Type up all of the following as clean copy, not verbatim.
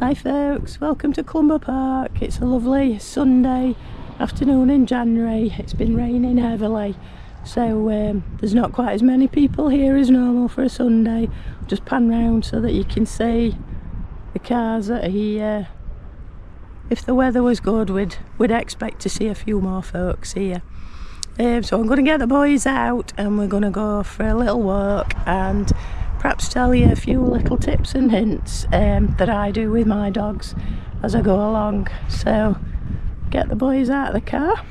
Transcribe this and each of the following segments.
Hi folks, welcome to Clumber Park. It's a lovely Sunday afternoon in January. It's been raining heavily, so there's not quite as many people here as normal for a Sunday. Just pan round so that you can see the cars that are here. If the weather was good, we'd expect to see a few more folks here. So I'm going to get the boys out and we're going to go for a little walk and perhaps tell you a few little tips and hints that I do with my dogs as I go along. So get the boys out of the car.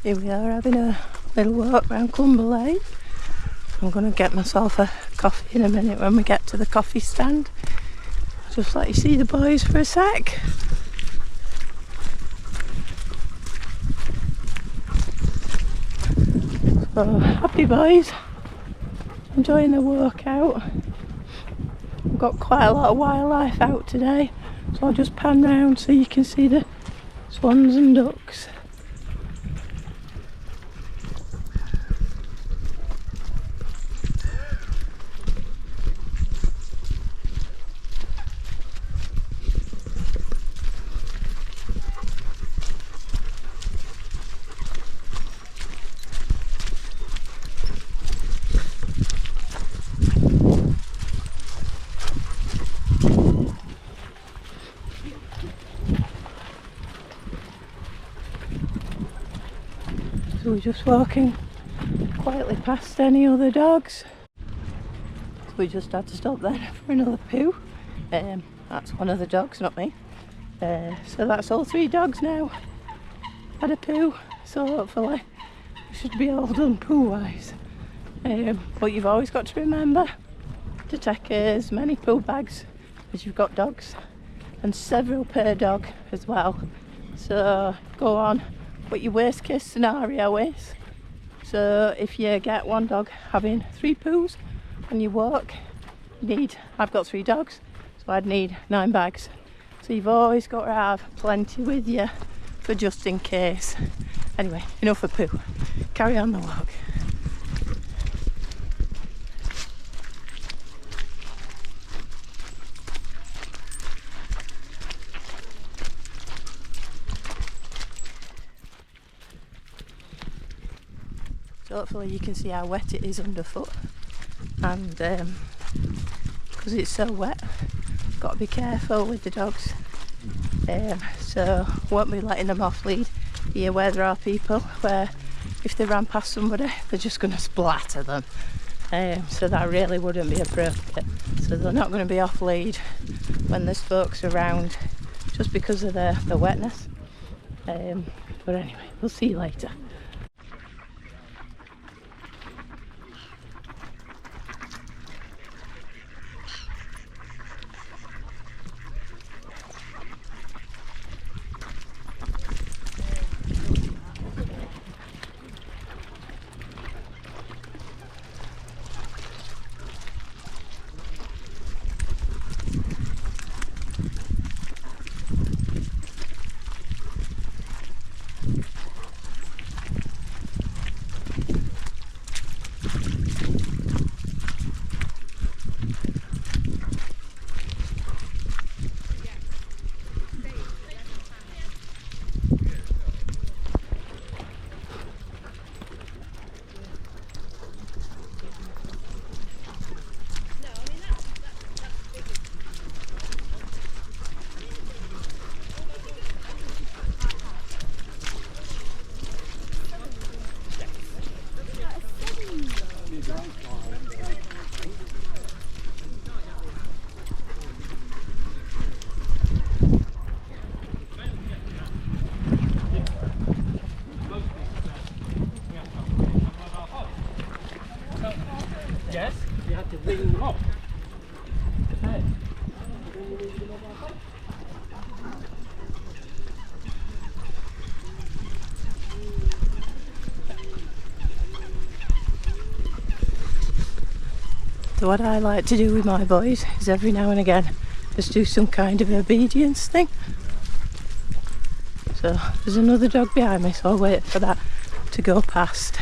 Here we are having a little walk around Clumber Lane. I'm going to get myself a coffee in a minute when we get to the coffee stand. Just let you see the boys for a sec. So happy boys, enjoying the walk out. We've got quite a lot of wildlife out today, so I'll just pan round so you can see the swans and ducks. So we're just walking quietly past any other dogs. So we just had to stop there for another poo. That's one of the dogs, not me. So that's all three dogs now. Had a poo, so hopefully we should be all done poo-wise. But you've always got to remember to take as many poo bags as you've got dogs, and several per dog as well. So go on what your worst case scenario is. So if you get one dog having 3 poos when you walk, I've got 3 dogs, so I'd need 9 bags. So you've always got to have plenty with you for just in case. Anyway, enough of poo. Carry on the walk. So hopefully you can see how wet it is underfoot, and because it's so wet, got to be careful with the dogs. So won't be letting them off lead here where there are people, where if they ran past somebody they're just going to splatter them. So that really wouldn't be appropriate. So they're not going to be off lead when there's folks around, just because of the wetness. But anyway, we'll see you later. Yes, you have to bring them up. Okay. So what I like to do with my boys is every now and again just do some kind of obedience thing. So there's another dog behind me, so I'll wait for that to go past.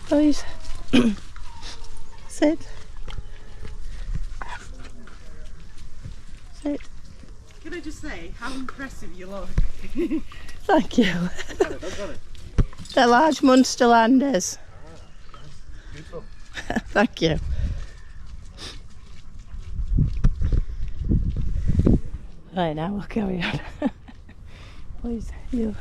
Boys, sit. Sit. Can I just say how impressive you look? Thank you. They're large Munsterlanders. Beautiful. Thank you. Right, now we'll carry on. Please, you.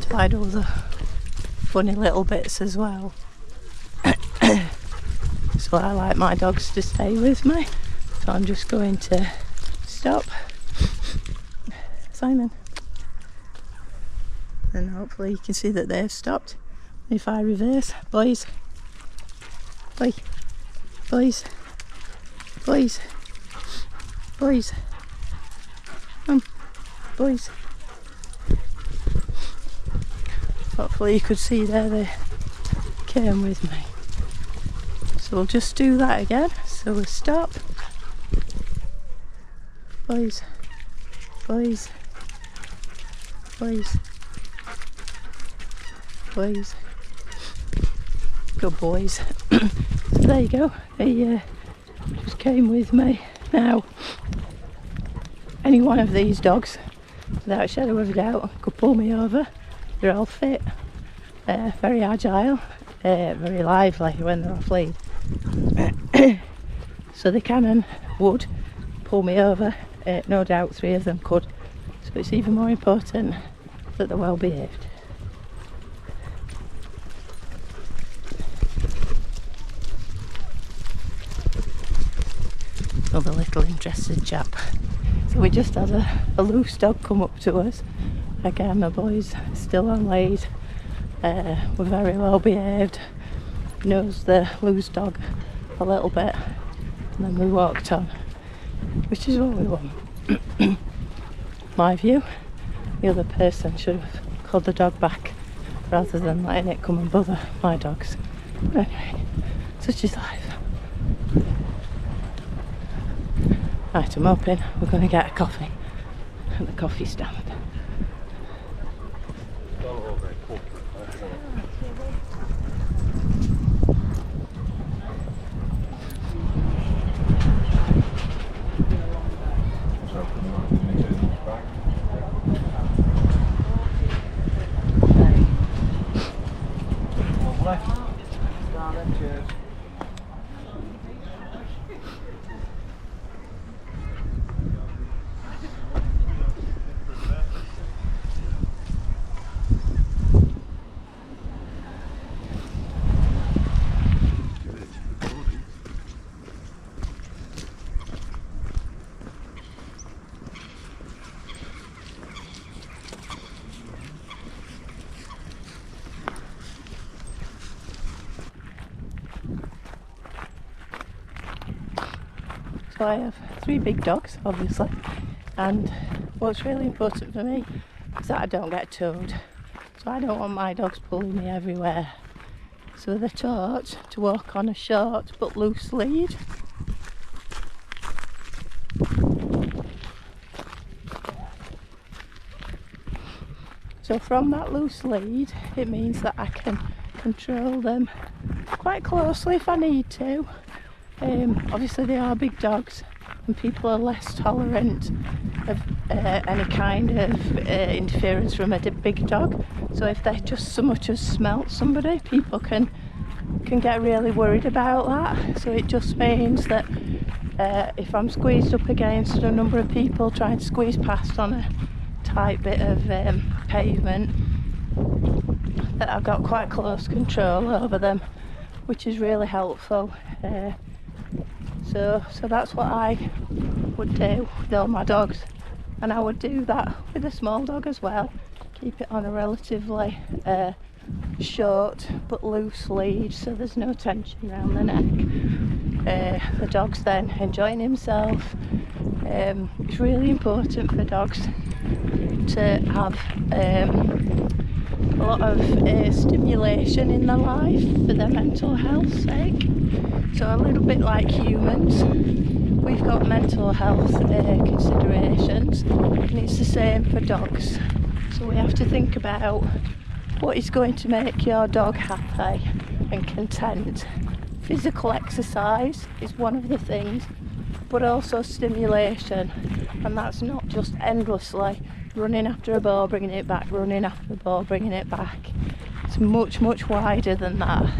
Tried all the funny little bits as well. So I like my dogs to stay with me. So I'm just going to stop. Simon. And hopefully you can see that they've stopped. If I reverse, boys. Boy. Boys. Boys. Boys. Boys. Hopefully you could see there they came with me. So we'll just do that again. So we'll stop. Boys. Boys. Boys. Boys. Good boys. So there you go. They just came with me. Now, any one of these dogs, without a shadow of a doubt, could pull me over. They're all fit, very agile, very lively when they're off lead. So they can and would pull me over. No doubt 3 of them could. So it's even more important that they're well behaved. Another little interested chap. So we just had a loose dog come up to us. Again, the boys still on lead. We're very well behaved. Knows the loose dog a little bit. And then we walked on, which is what we want. My view, the other person should have called the dog back rather than letting it come and bother my dogs. But anyway, such is life. Right, I'm hoping we're going to get a coffee at the coffee stand. Cheers. So I have 3 big dogs, obviously, and what's really important for me is that I don't get towed. So I don't want my dogs pulling me everywhere. So they're taught to walk on a short but loose lead. So from that loose lead, it means that I can control them quite closely if I need to. Obviously they are big dogs and people are less tolerant of any kind of interference from a big dog. So if they just so much as smelt somebody, people can get really worried about that. So it just means that if I'm squeezed up against a number of people trying to squeeze past on a tight bit of pavement, that I've got quite close control over them. which is really helpful. So that's what I would do with all my dogs, and I would do that with a small dog as well. Keep it on a relatively short but loose lead, so there's no tension around the neck. The dog's then enjoying himself. It's really important for dogs to have a lot of stimulation in their life for their mental health's sake. So a little bit like humans, we've got mental health considerations, and it's the same for dogs. So we have to think about what is going to make your dog happy and content. Physical exercise is one of the things, but also stimulation, and that's not just endlessly running after a ball, bringing it back, running after a ball, bringing it back. It's much wider than that.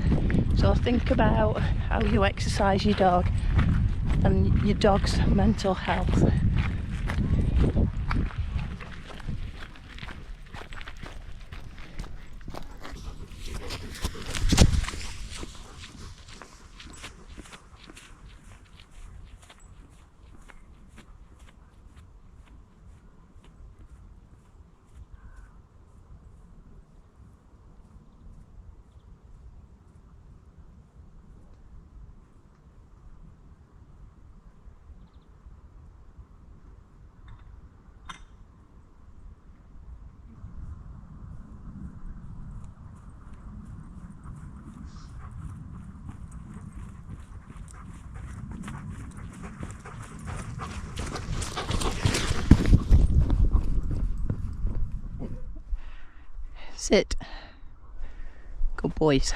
So think about how you exercise your dog and your dog's mental health. Sit. Good boys.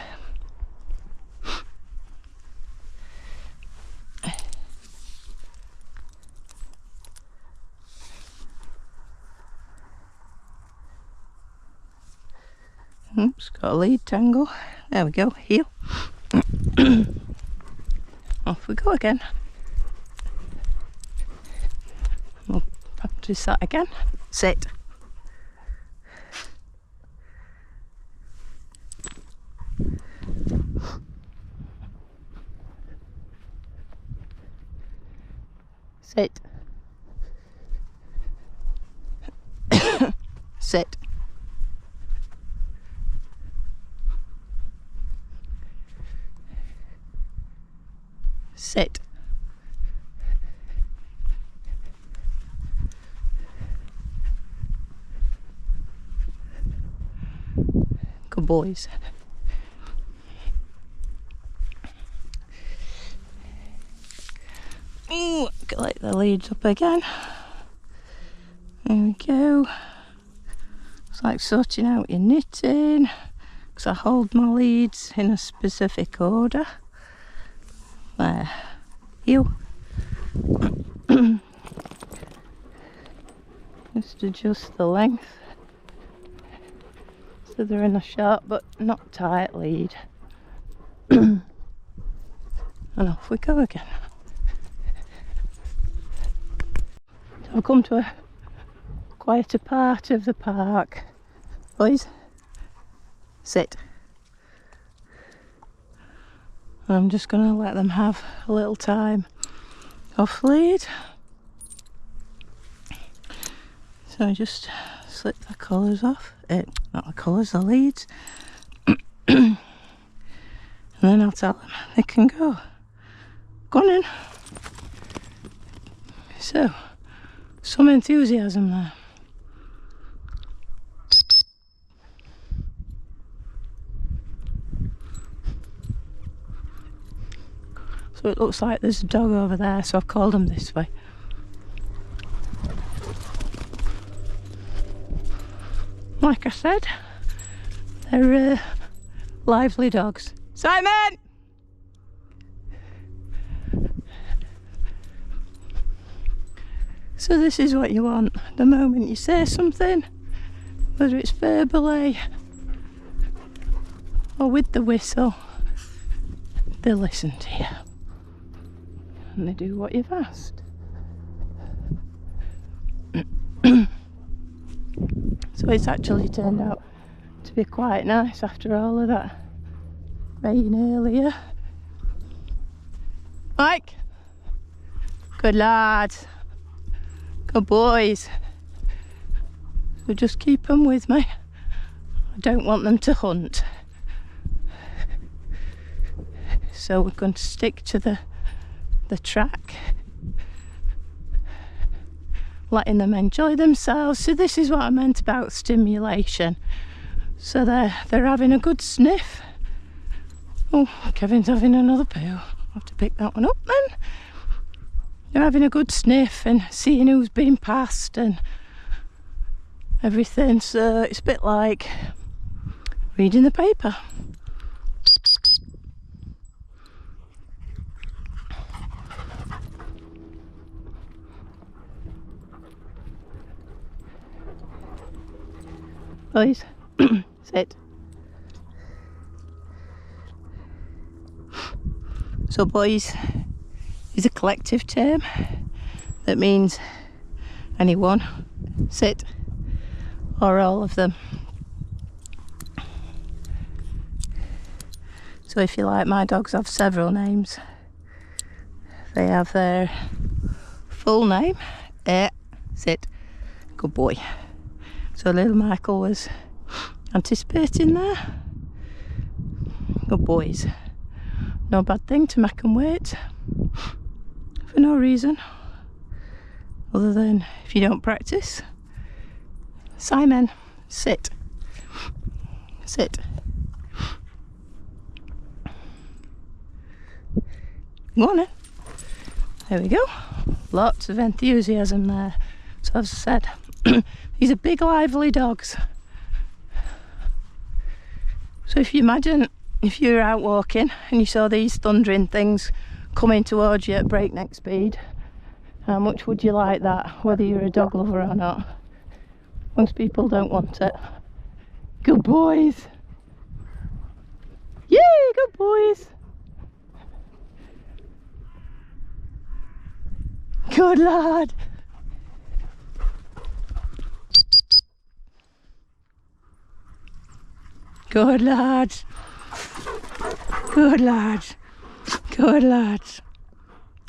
Oops, got a lead tangle. There we go, heel. Off we go again. We'll practice that again. Sit. Sit. Sit. Sit. Good boys. Ooh, collect the leads up again. There we go. It's like sorting out your knitting, because I hold my leads in a specific order. There. You. Just adjust the length so they're in a sharp but not tight lead. And off we go again. So I've come to a quieter part of the park. Boys, sit. I'm just going to let them have a little time off lead. So I just slip the collars off, not the collars, the leads. And then I'll tell them they can go. Go on in. So, some enthusiasm there. So it looks like there's a dog over there, so I've called them this way. Like I said, they're lively dogs. Simon! So this is what you want. The moment you say something, whether it's verbally or with the whistle, they listen to you. And they do what you've asked. So it's actually turned out to be quite nice after all of that rain earlier. Mike! Good lad. Good boys. So just keep them with me. I don't want them to hunt. So we're going to stick to the track, letting them enjoy themselves. So this is what I meant about stimulation. So they're having a good sniff. Oh, Kevin's having another poo. I'll have to pick that one up then. They're having a good sniff and seeing who's been passed and everything. So it's a bit like reading the paper. Boys, sit. So boys is a collective term that means anyone, sit, or all of them. So if you like, my dogs have several names. They have their full name, sit, good boy. So little Michael was anticipating there. Good boys. No bad thing to make them wait for no reason other than if you don't practice. Simon, sit. Sit. Go on then. There we go. Lots of enthusiasm there. So as I said, these are big lively dogs. So if you imagine if you're out walking and you saw these thundering things coming towards you at breakneck speed, how much would you like that, whether you're a dog lover or not? Most people don't want it. Good boys. Yay, good boys. Good lad. Good lad. Good lad. Good lad.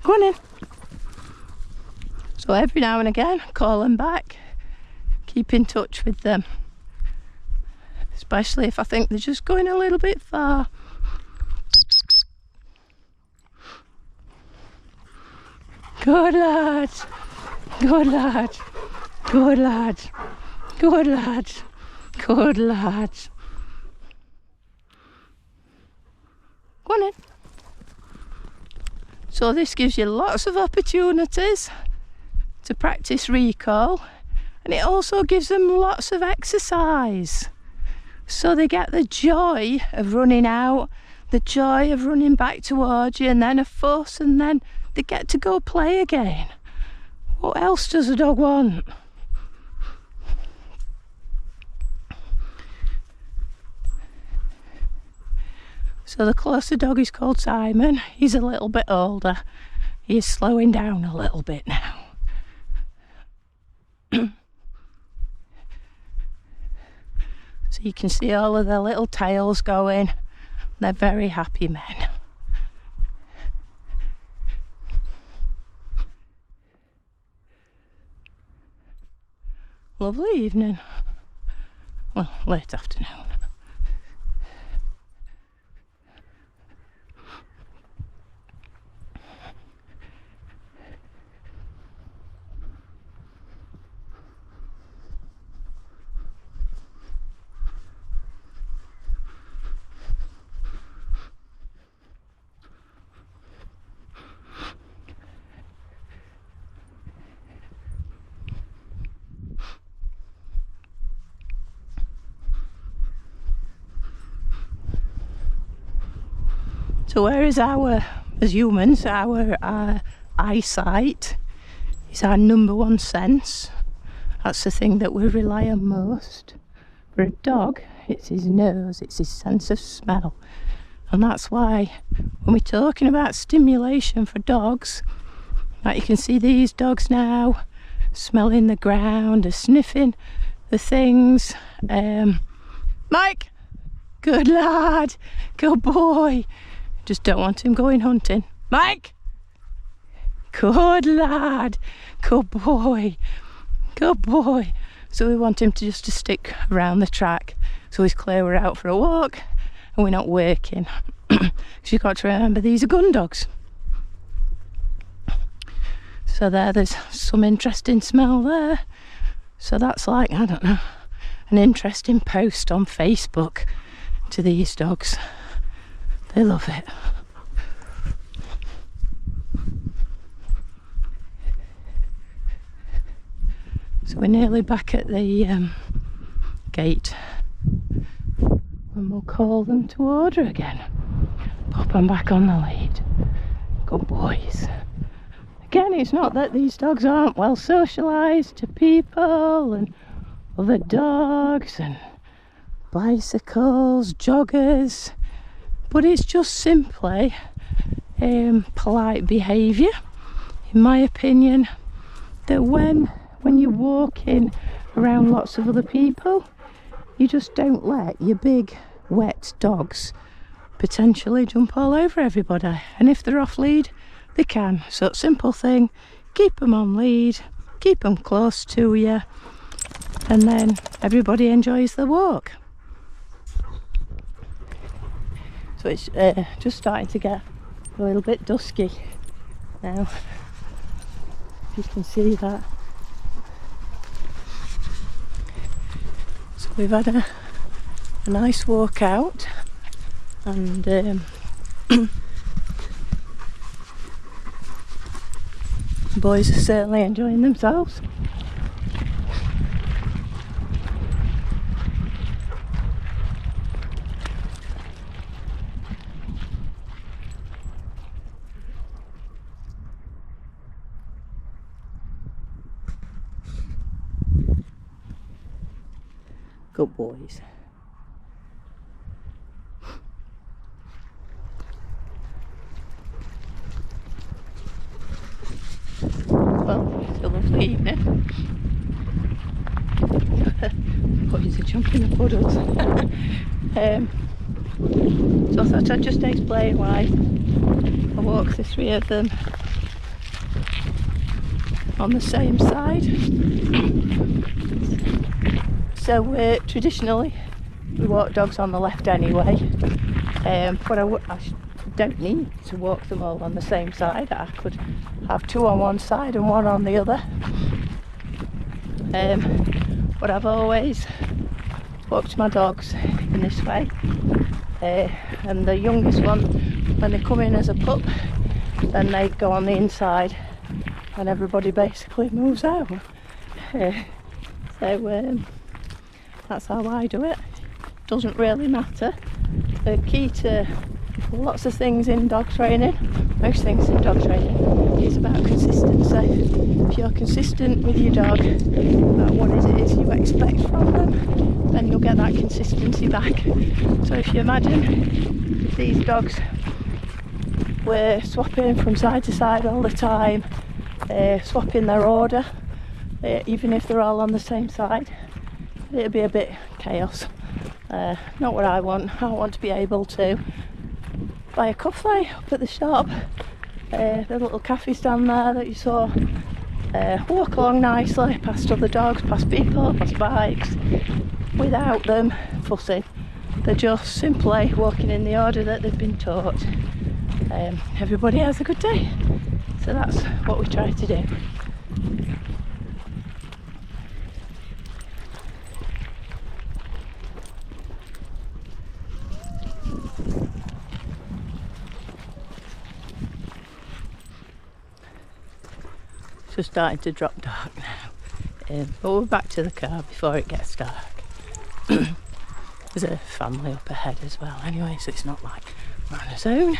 Go on in. So every now and again, call them back. Keep in touch with them. Especially if I think they're just going a little bit far. Good lad. Good lad. Good lad. Good lad. Good lad. Go on in. So this gives you lots of opportunities to practice recall, and it also gives them lots of exercise. So they get the joy of running out, the joy of running back towards you, and then a fuss, and then they get to go play again. What else does a dog want? So the closer dog is called Simon. He's a little bit older. He is slowing down a little bit now. So you can see all of their little tails going. They're very happy men. Lovely evening. Well, late afternoon. So whereas as humans, our eyesight is our number one sense, that's the thing that we rely on most. For a dog, it's his nose, it's his sense of smell. And that's why when we're talking about stimulation for dogs, like you can see these dogs now, smelling the ground, sniffing the things. Mike, Good lad. Good boy. Just don't want him going hunting. Mike! Good lad. Good boy. Good boy. So we want him to just to stick around the track. So he's clear we're out for a walk and we're not working. Because you've got to remember these are gun dogs. So there's some interesting smell there. So that's like, I don't know, an interesting post on Facebook to these dogs. They love it. So we're nearly back at the gate. And we'll call them to order again. Pop them back on the lead. Good boys. Again, it's not that these dogs aren't well socialised to people and other dogs and bicycles, joggers, but it's just simply polite behaviour, in my opinion, that when you're walking around lots of other people, you just don't let your big wet dogs potentially jump all over everybody, and if they're off lead they can. So simple thing, keep them on lead, keep them close to you, and then everybody enjoys the walk. So it's just starting to get a little bit dusky now, if you can see that. So we've had a nice walk out, and the boys are certainly enjoying themselves. Good boys. Well, it's a lovely evening. Boys are jumping the puddles. So I thought I'd just explain why I walk the three of them on the same side. So traditionally we walk dogs on the left anyway, but I don't need to walk them all on the same side. I could have two on one side and one on the other, but I've always walked my dogs in this way, and the youngest one, when they come in as a pup, then they go on the inside and everybody basically moves out. So that's how I do it. Doesn't really matter. The key to lots of things in dog training, most things in dog training, is about consistency. If you're consistent with your dog about what it is you expect from them, then you'll get that consistency back. So if you imagine if these dogs were swapping from side to side all the time, swapping their order, even if they're all on the same side, it'd be a bit chaos. Not what I want. I want to be able to buy a coffee up at the shop, the little cafe stand there that you saw, walk along nicely past other dogs, past people, past bikes, without them fussing. They're just simply walking in the order that they've been taught. Everybody has a good day. So that's what we try to do. It's just starting to drop dark now, but we're back to the car before it gets dark. There's a family up ahead as well anyway, so it's not like we're on our own.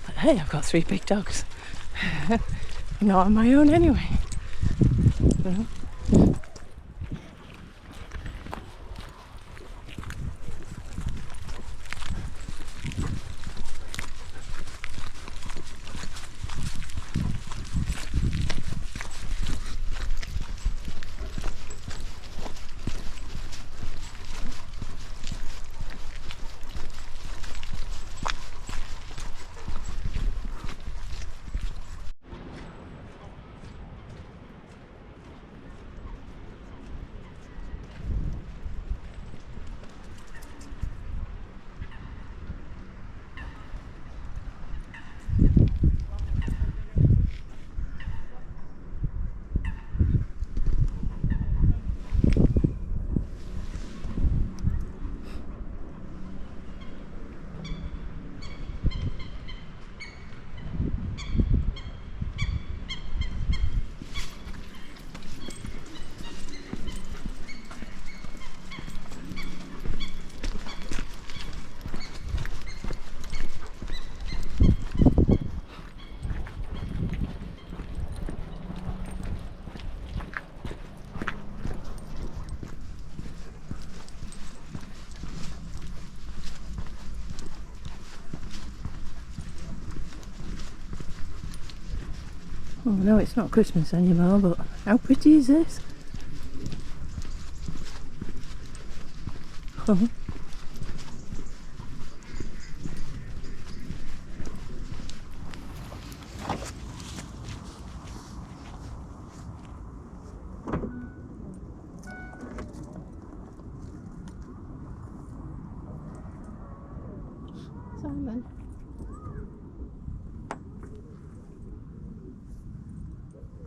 But hey, I've got three big dogs. I'm not on my own anyway. Oh no, it's not Christmas anymore, but how pretty is this? Oh. Simon.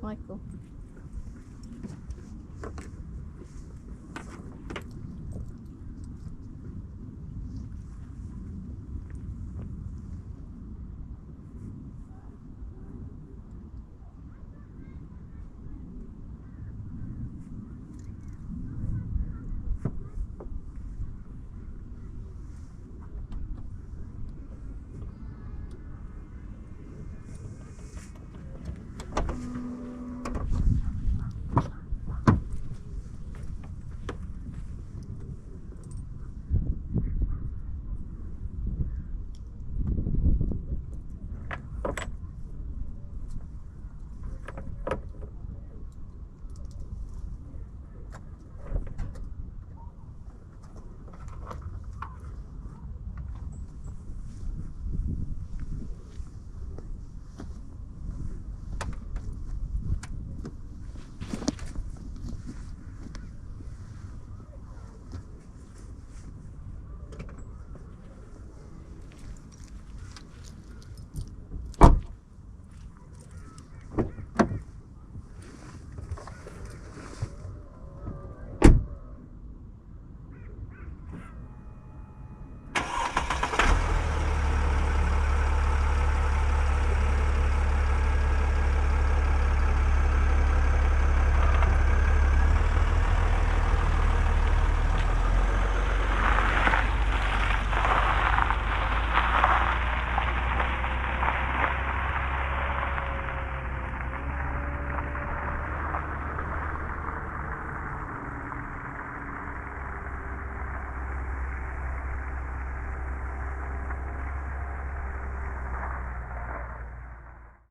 Michael.